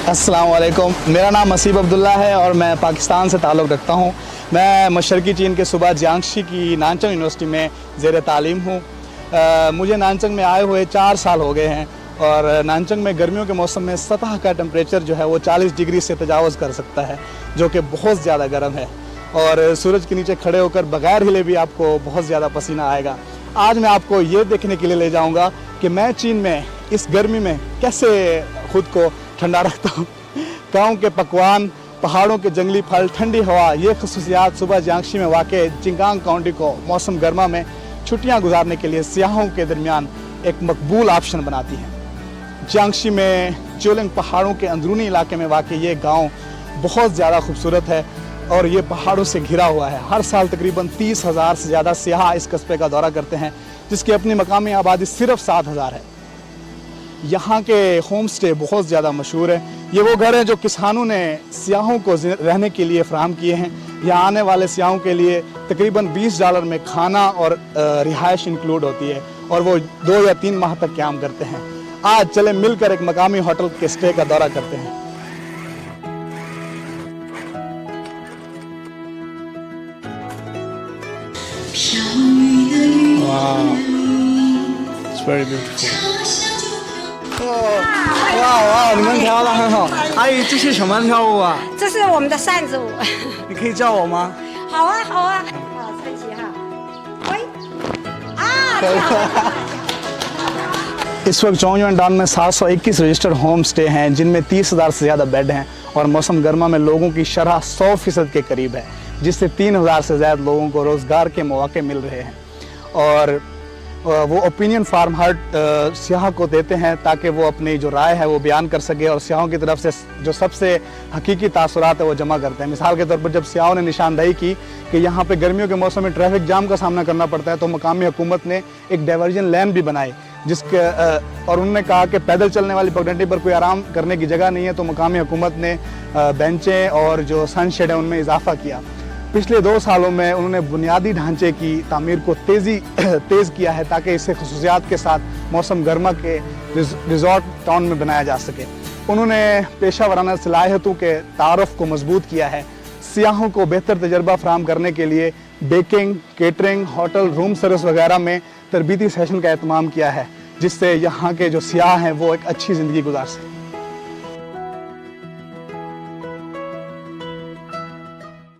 अस्सलाम वालेकुम, मेरा नाम असीब अब्दुल्ला है और मैं पाकिस्तान से ताल्लुक़ रखता हूँ। मैं मशरक़ी चीन के सूबा जियांग्शी की नानचंग यूनिवर्सिटी में ज़ेर तालीम हूँ। मुझे नानचंग में आए हुए 4 साल हो गए हैं और नानचंग में गर्मियों के मौसम में सतह का टेम्परेचर जो है वो 40 डिग्री से तजावज़ कर सकता है, जो कि बहुत ज़्यादा गर्म है और सूरज के नीचे खड़े होकर बग़ैर हिले भी आपको बहुत ज़्यादा पसीना आएगा। आज मैं आपको ये देखने के लिए ले जाऊँगा कि मैं चीन में इस गर्मी में कैसे ख़ुद को ठंडा रखता हूँ। गाँव के पकवान, पहाड़ों के जंगली फल, ठंडी हवा, ये खसूसियात सुबह जियांग्शी में वाक़ जिंगांग काउंटी को मौसम गर्मा में छुट्टियाँ गुजारने के लिए सियाहों के दरमियान एक मकबूल ऑप्शन बनाती हैं। जियांग्शी में चोलिंग पहाड़ों के अंदरूनी इलाके में वाक़ ये गाँव बहुत ज़्यादा खूबसूरत है और ये पहाड़ों से घिरा हुआ है। हर साल तकरीबन 30,000 से ज़्यादा सियाह इस कस्बे का दौरा करते हैं, जिसकी अपनी मकामी आबादी सिर्फ 7,000 है। यहाँ के होम स्टे बहुत ज़्यादा मशहूर है। ये वो घर हैं जो किसानों ने सियाहों को रहने के लिए फ़राहम किए हैं। यहाँ आने वाले सियाहों के लिए तकरीबन $20 में खाना और रिहाइश इंक्लूड होती है और वो 2 या 3 माह तक क़याम करते हैं। आज चले मिलकर एक मकामी होटल के स्टे का दौरा करते हैं। Wow, it's very beautiful. 哇，你们跳得很好。阿姨，这是什么跳舞啊？这是我们的扇子舞。你可以教我吗？好啊，好啊。好，吹起哈。喂。啊。 इस वक्त चौंगजुआन डाउन में 721 रजिस्टर्ड होम स्टे हैं, जिनमें 30,000 से ज़्यादा बेड हैं और मौसम गर्मा में लोगों की शरह 100% के करीब है, जिससे 3,000 से ज़्यादा लोगों को रोज़गार के मौके मिल रहे हैं। और वो ओपिनियन फार्म हट सियाह को देते हैं ताकि वो अपनी जो राय है वो बयान कर सके और सियाहों की तरफ से जो सबसे हकीकी तासुरात है वो जमा करते हैं। मिसाल के तौर पर जब सियाहों ने निशानदही की कि यहाँ पे गर्मियों के मौसम में ट्रैफिक जाम का सामना करना पड़ता है, तो मकामी हुकूमत ने एक डाइवर्जन लेन भी बनाई जिसके और उन्होंने कहा कि पैदल चलने वाली पगडंडी पर कोई आराम करने की जगह नहीं है, तो मकामी हुकूमत ने बेंचें और जो सनशेड है उनमें इजाफा किया। पिछले 2 सालों में उन्होंने बुनियादी ढांचे की तामीर को तेज़ किया है ताकि इसे खसूसियात के साथ मौसम गर्मा के रिजॉर्ट टाउन में बनाया जा सके। उन्होंने पेशा वराना सलाहियतों के तारुफ को मजबूत किया है। सियाहों को बेहतर तजर्बा फराहम करने के लिए baking, catering, hotel, room service वगैरह में तरबीती सेशन का एहतमाम किया है, जिससे यहाँ के जो सियाह हैं वो एक अच्छी ज़िंदगी गुजार सकें।